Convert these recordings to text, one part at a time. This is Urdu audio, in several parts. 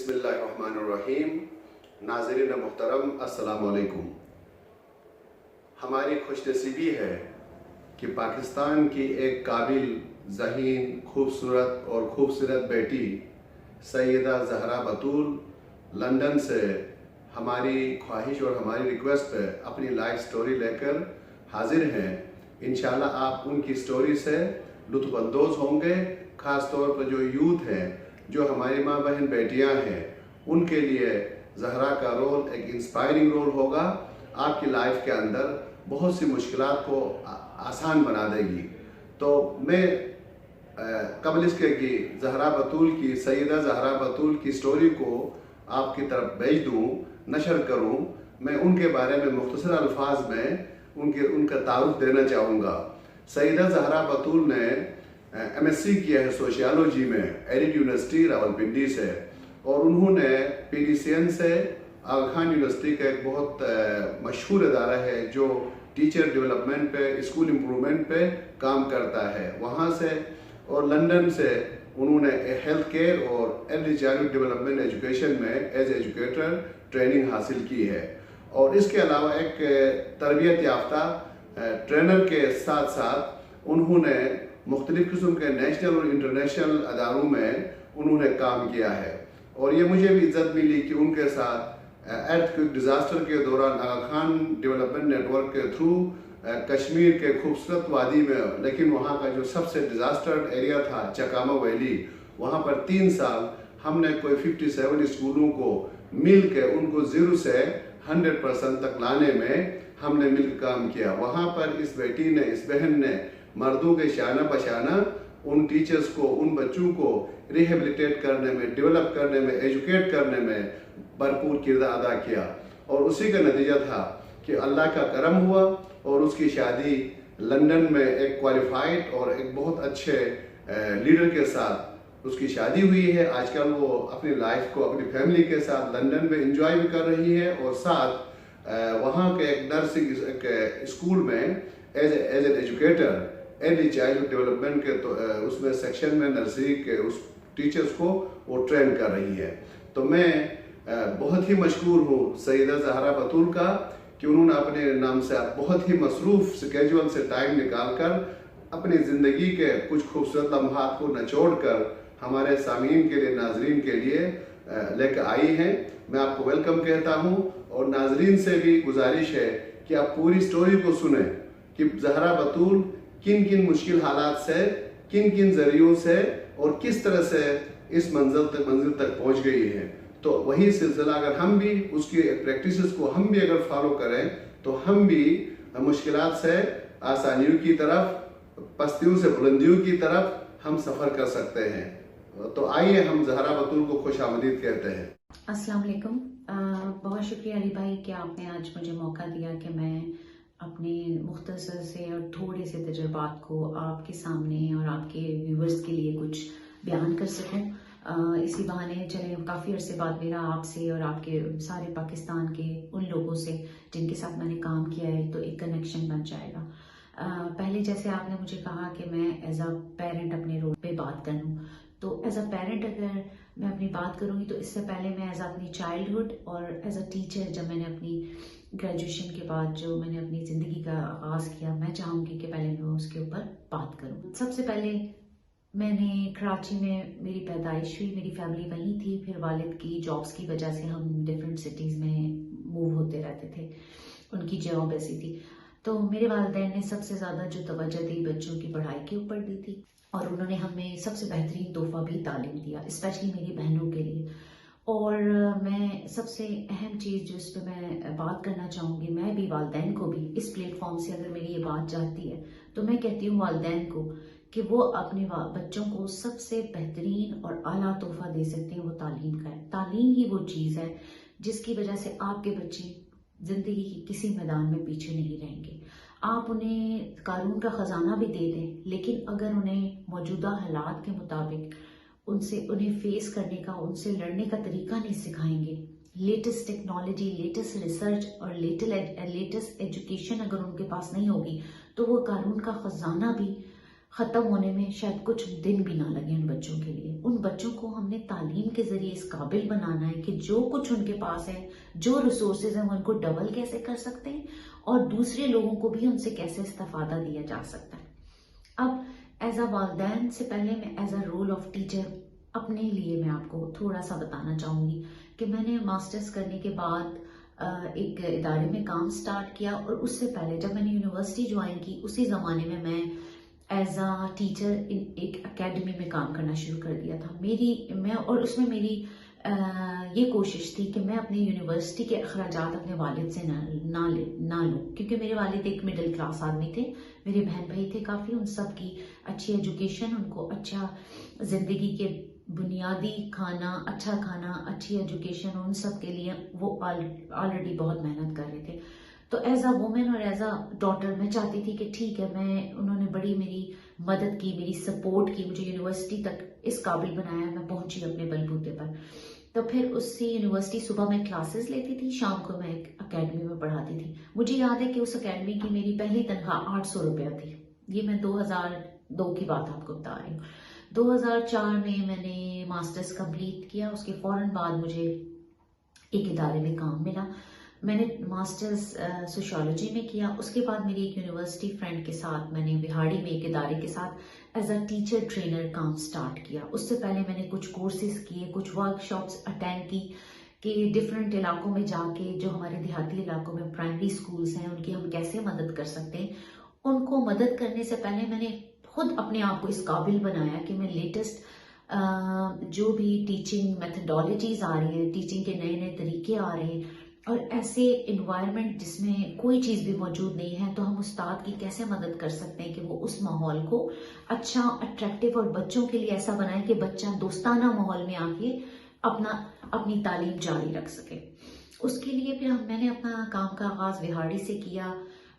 بسم اللہ الرحمن الرحیم. ناظرین محترم السلام علیکم. ہماری خوش نصیبی ہے کہ پاکستان کی ایک قابل ذہین خوبصورت بیٹی سیدہ زہرا بطول لندن سے ہماری خواہش اور ہماری ریکویسٹ پہ اپنی لائف سٹوری لے کر حاضر ہیں. انشاءاللہ آپ ان کی سٹوری سے لطف اندوز ہوں گے. خاص طور پر جو یوتھ ہیں، جو ہماری ماں بہن بیٹیاں ہیں، ان کے لیے زہرا کا رول ایک انسپائرنگ رول ہوگا. آپ کی لائف کے اندر بہت سی مشکلات کو آسان بنا دے گی. تو میں قبل اس کے کہ زہرا بطول کی سیدہ زہرا بطول کی سٹوری کو آپ کی طرف بھیج دوں، نشر کروں، میں ان کے بارے میں مختصر الفاظ میں ان کا تعارف دینا چاہوں گا. سیدہ زہرا بطول نے MSc کیا ہے سوشیالوجی میں ایڈٹ یونیورسٹی راولپنڈی سے، اور انہوں نے PDCN سے آغا خان یونیورسٹی کا ایک بہت مشہور ادارہ ہے جو ٹیچر ڈیولپمنٹ پہ، اسکول امپرومنٹ پہ کام کرتا ہے، وہاں سے اور لندن سے انہوں نے ہیلتھ کیئر اور ارلی چائلڈ ڈیولپمنٹ ایجوکیشن میں ایز ایجوکیٹر ٹریننگ حاصل کی ہے. اور اس کے علاوہ ایک تربیت یافتہ ٹرینر کے ساتھ ساتھ انہوں نے مختلف قسم کے نیشنل اور انٹرنیشنل اداروں میں انہوں نے کام کیا ہے. اور یہ مجھے بھی عزت ملی کہ ان کے ساتھ ارتھ ڈیزاسٹر کے دوران آغا خان ڈیولپمنٹ نیٹ ورک کے تھرو کشمیر کے خوبصورت وادی میں، لیکن وہاں کا جو سب سے ڈیزاسٹر ایریا تھا چکاما ویلی، وہاں پر 3 سال ہم نے کوئی 57 اسکولوں کو مل کے ان کو 0 سے 100% تک لانے میں ہم نے مل کے کام کیا. وہاں پر اس بیٹی نے، اس بہن نے مردوں کے شانہ بشانہ ان ٹیچرز کو، ان بچوں کو ریہیبلیٹیٹ کرنے میں، ڈیولپ کرنے میں، ایجوکیٹ کرنے میں بھرپور کردار ادا کیا. اور اسی کا نتیجہ تھا کہ اللہ کا کرم ہوا اور اس کی شادی لندن میں ایک کوالیفائڈ اور ایک بہت اچھے لیڈر کے ساتھ اس کی شادی ہوئی ہے. آج کل وہ اپنی لائف کو اپنی فیملی کے ساتھ لندن میں انجوائے بھی کر رہی ہے، اور ساتھ وہاں کے ایک نرسنگ اسکول میں as an educator early child development کے اس میں سیکشن میں نرسری کے اس ٹیچرز کو وہ ٹرین کر رہی ہے. تو میں بہت ہی مشکور ہوں سیدہ زہرا بطول کا کہ انہوں نے اپنے نام سے بہت ہی مصروف سکیجول سے ٹائم نکال کر اپنی زندگی کے کچھ خوبصورت لمحات کو نچوڑ کر ہمارے سامعین کے لیے، ناظرین کے لیے لے کے آئی ہیں. میں آپ کو ویلکم کہتا ہوں، اور ناظرین سے بھی گزارش ہے کہ آپ پوری سٹوری کو سنیں کہ زہرا بطول کن کن مشکل حالات سے، کن کن ذریعوں سے اور کس طرح سے اس منزل تک پہنچ گئی ہے. تو وہی سلسلہ اگر ہم بھی اس کی پریکٹسز کو ہم بھی اگر فالو کریں تو ہم بھی مشکلات سے آسانیوں کی طرف، پستیوں سے بلندیوں کی طرف ہم سفر کر سکتے ہیں. تو آئیے ہم زہرا بطول کو خوش آمدید کہتے ہیں. السلام علیکم. بہت شکریہ علی بھائی کہ آپ نے آج مجھے موقع دیا کہ میں اپنے مختصر سے اور تھوڑے سے تجربات کو آپ کے سامنے اور آپ کے ویورز کے لیے کچھ بیان کر سکوں. اسی بہانے چلے کافی عرصے بعد میرا آپ سے اور آپ کے سارے پاکستان کے ان لوگوں سے جن کے ساتھ میں نے کام کیا ہے تو ایک کنیکشن بن جائے گا. پہلے جیسے آپ نے مجھے کہا کہ میں ایز اے پیرنٹ اپنے رول پہ بات کروں، تو ایز اے پیرنٹ اگر میں اپنی بات کروں گی تو اس سے پہلے میں ایز اپنی چائلڈہڈ اور ایز اے ٹیچر جب میں نے اپنی گریجویشن کے بعد جو میں نے اپنی زندگی کا آغاز کیا، میں چاہوں گی کہ پہلے میں اس کے اوپر بات کروں. سب سے پہلے میں نے کراچی میں میری پیدائش ہوئی، میری فیملی وہیں تھی. پھر والد کی جابس کی وجہ سے ہم ڈفرینٹ سٹیز میں موو ہوتے رہتے تھے، ان کی جاب ایسی تھی. تو میرے والدین نے سب سے زیادہ جو توجہ دی بچوں کی پڑھائی کے اوپر دی تھی، اور انہوں نے ہمیں سب سے بہترین تحفہ بھی تعلیم دیا، اسپیشلی میری بہنوں کے لیے. اور میں سب سے اہم چیز جو اس پہ میں بات کرنا چاہوں گی، میں بھی والدین کو بھی اس پلیٹ فارم سے اگر میری یہ بات جاتی ہے تو میں کہتی ہوں والدین کو کہ وہ اپنے بچوں کو سب سے بہترین اور اعلیٰ تحفہ دے سکتے ہیں، وہ تعلیم کا ہے. تعلیم ہی وہ چیز ہے جس کی وجہ سے آپ کے بچے زندگی کی کسی میدان میں پیچھے نہیں رہیں گے. آپ انہیں قارون کا خزانہ بھی دے دیں، لیکن اگر انہیں موجودہ حالات کے مطابق انہیں فیس کرنے کا، ان سے لڑنے کا طریقہ نہیں سکھائیں گے، لیٹسٹ ٹیکنالوجی، لیٹسٹ ریسرچ اور لیٹسٹ ایجوکیشن اگر ان کے پاس نہیں ہوگی تو وہ قارون کا خزانہ بھی ختم ہونے میں شاید کچھ دن بھی نہ لگے ان بچوں کے لیے. ان بچوں کو ہم نے تعلیم کے ذریعے اس قابل بنانا ہے کہ جو کچھ ان کے پاس ہے، جو ریسورسز ہیں، وہ ان کو ڈبل کیسے کر سکتے ہیں اور دوسرے لوگوں کو بھی ان سے کیسے استفادہ دیا جا سکتا ہے. اب ایز اے والدین سے پہلے میں as a role of teacher اپنے لیے میں آپ کو تھوڑا سا بتانا چاہوں گی کہ میں نے ماسٹرز کرنے کے بعد ایک ادارے میں کام سٹارٹ کیا، اور اس سے پہلے جب میں نے یونیورسٹی جوائن کی اسی زمانے میں ایز اے ٹیچر ایک اکیڈمی میں کام کرنا شروع کر دیا تھا. اور اس میں میری یہ کوشش تھی کہ میں اپنی یونیورسٹی کے اخراجات اپنے والد سے نہ لوں، کیونکہ میرے والد ایک مڈل کلاس آدمی تھے، میرے بہن بھائی تھے کافی، ان سب کی اچھی ایجوکیشن، ان کو اچھا زندگی کے بنیادی اچھا کھانا، اچھی ایجوکیشن، ان سب کے لیے وہ آلریڈی بہت محنت کر رہے تھے. تو ایز اے وومن اور ایز اے ڈاٹر میں چاہتی تھی کہ ٹھیک ہے، انہوں نے بڑی میری مدد کی، میری سپورٹ کی، مجھے یونیورسٹی تک اس قابل بنایا، میں پہنچی اپنے بلبوتے پر. تو پھر اس سے یونیورسٹی صبح میں کلاسز لیتی تھی، شام کو میں ایک اکیڈمی میں پڑھاتی تھی. مجھے یاد ہے کہ اس اکیڈمی کی میری پہلی تنخواہ 800 روپیہ تھی. یہ میں 2002 کی بات آپ کو بتا رہی ہوں. 2004 میں نے ماسٹرز کمپلیٹ کیا. اس کے فوراً بعد مجھے ایک ادارے میں کام ملا. میں نے ماسٹرز سوشیولوجی میں کیا. اس کے بعد میری ایک یونیورسٹی فرینڈ کے ساتھ میں نے بہاڑی میں ایک ادارے کے ساتھ ایز اے ٹیچر ٹرینر کام سٹارٹ کیا. اس سے پہلے میں نے کچھ کورسز کیے، کچھ ورک شاپس اٹینڈ کی کہ ڈفرینٹ علاقوں میں جا کے جو ہمارے دیہاتی علاقوں میں پرائمری سکولز ہیں ان کی ہم کیسے مدد کر سکتے ہیں. ان کو مدد کرنے سے پہلے میں نے خود اپنے آپ کو اس قابل بنایا کہ میں لیٹسٹ جو بھی ٹیچنگ میتھڈالوجیز آ رہی ہیں، ٹیچنگ کے نئے نئے طریقے آ رہے ہیں، اور ایسے انوائرمنٹ جس میں کوئی چیز بھی موجود نہیں ہے، تو ہم استاد کی کیسے مدد کر سکتے ہیں کہ وہ اس ماحول کو اچھا، اٹریکٹیو اور بچوں کے لیے ایسا بنائے کہ بچہ دوستانہ ماحول میں آ کے اپنی تعلیم جاری رکھ سکے. اس کے لیے پھر میں نے اپنا کام کا آغاز وہاڑی سے کیا.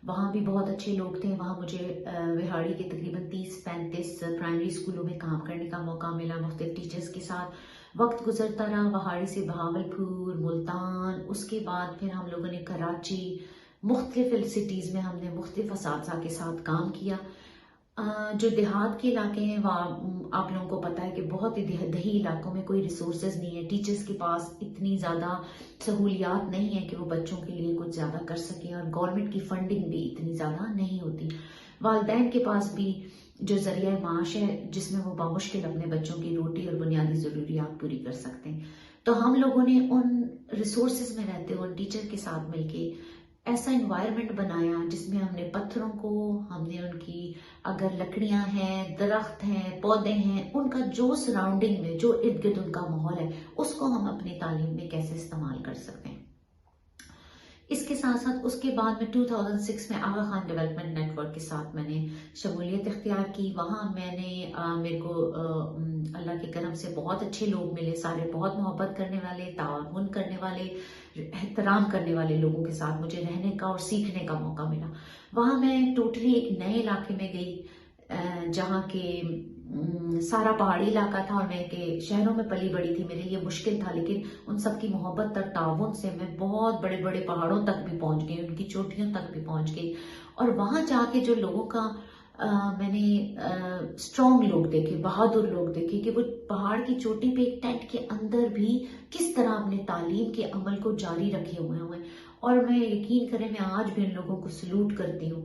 وہاں بھی بہت اچھے لوگ تھے. وہاں مجھے وہاڑی کے تقریباً 30-35 پرائمری اسکولوں میں کام کرنے کا موقع ملا مختلف ٹیچرز کے ساتھ. وقت گزرتا رہا. وہاڑی سے بہاولپور، ملتان، اس کے بعد پھر ہم لوگوں نے کراچی، مختلف سٹیز میں ہم نے مختلف اساتذہ کے ساتھ کام کیا. جو دیہات کے علاقے ہیں وہاں آپ لوگوں کو پتہ ہے کہ بہت ہی دیہی علاقوں میں کوئی ریسورسز نہیں ہے، ٹیچرز کے پاس اتنی زیادہ سہولیات نہیں ہیں کہ وہ بچوں کے لیے کچھ زیادہ کر سکیں، اور گورنمنٹ کی فنڈنگ بھی اتنی زیادہ نہیں ہوتی. والدین کے پاس بھی جو ذریعہ معاش ہے جس میں وہ بامشکل اپنے بچوں کی روٹی اور بنیادی ضروریات پوری کر سکتے ہیں. تو ہم لوگوں نے ان ریسورسز میں رہتے ہوئے ٹیچر کے ساتھ مل کے ایسا انوائرمنٹ بنایا جس میں ہم نے پتھروں کو، ہم نے ان کی اگر لکڑیاں ہیں، درخت ہیں، پودے ہیں، ان کا جو سراؤنڈنگ میں جو ارد گرد ان کا ماحول ہے اس کو ہم اپنی تعلیم میں کیسے استعمال کر سکتے ہیں. اس کے ساتھ ساتھ اس کے بعد میں 2006 میں آغا خان ڈیولپمنٹ نیٹ ورک کے ساتھ میں نے شمولیت اختیار کی. وہاں میرے کو اللہ کے کرم سے بہت اچھے لوگ ملے، سارے بہت محبت کرنے والے، تعاون کرنے والے، احترام کرنے والے لوگوں کے ساتھ مجھے رہنے کا اور سیکھنے کا موقع ملا. وہاں میں ٹوٹلی ایک نئے علاقے میں گئی جہاں کے سارا پہاڑی علاقہ تھا، اور میں کہ شہروں میں پلی بڑی تھی، میرے لیے مشکل تھا، لیکن ان سب کی محبت اور تعاون سے میں بہت بڑے بڑے پہاڑوں تک بھی پہنچ گئی، ان کی چوٹیوں تک بھی پہنچ گئی. اور وہاں جا کے جو لوگوں کا میں نے اسٹرانگ لوگ دیکھے، بہادر لوگ دیکھے کہ وہ پہاڑ کی چوٹی پہ ایک ٹینٹ کے اندر بھی کس طرح اپنے تعلیم کے عمل کو جاری رکھے ہوئے ہیں. اور میں یقین کریں میں آج بھی ان لوگوں کو سلوٹ کرتی ہوں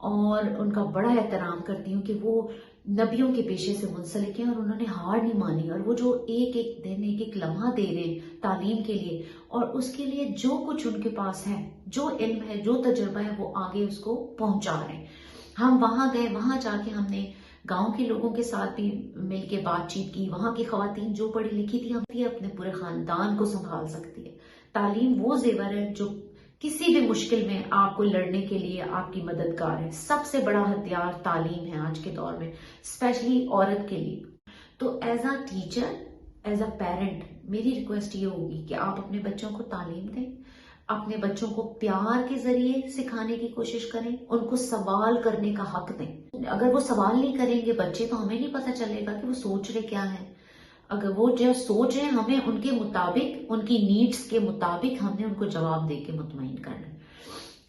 اور ان کا بڑا احترام کرتی ہوں کہ وہ نبیوں کے پیشے سے منسلک ہیں اور انہوں نے ہار نہیں مانی، اور وہ جو ایک ایک دن ایک ایک لمحہ دے رہے ہیں تعلیم کے لیے، اور اس کے لیے جو کچھ ان کے پاس ہے، جو علم ہے، جو تجربہ ہے، وہ آگے اس کو پہنچا رہے ہیں. ہم وہاں گئے، وہاں جا کے ہم نے گاؤں کے لوگوں کے ساتھ بھی مل کے بات چیت کی. وہاں کی خواتین جو پڑھی لکھی تھی، ہم اپنے پورے خاندان کو سنبھال سکتی ہے. تعلیم وہ زیور ہے جو کسی بھی مشکل میں آپ کو لڑنے کے لیے آپ کی مددگار ہے. سب سے بڑا ہتھیار تعلیم ہے آج کے دور میں، اسپیشلی عورت کے لیے. تو as a teacher, as a parent, میری ریکویسٹ یہ ہوگی کہ آپ اپنے بچوں کو تعلیم دیں، اپنے بچوں کو پیار کے ذریعے سکھانے کی کوشش کریں، ان کو سوال کرنے کا حق دیں. اگر وہ سوال نہیں کریں گے بچے تو ہمیں نہیں پتہ چلے گا کہ وہ سوچ رہے کیا ہیں. اگر وہ جو سوچ رہے ہیں ہمیں ان کے مطابق، ان کی نیڈز کے مطابق ہم نے ان کو جواب دے کے مطمئن کرنا ہے.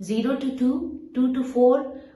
0 to 2, 2 to 4,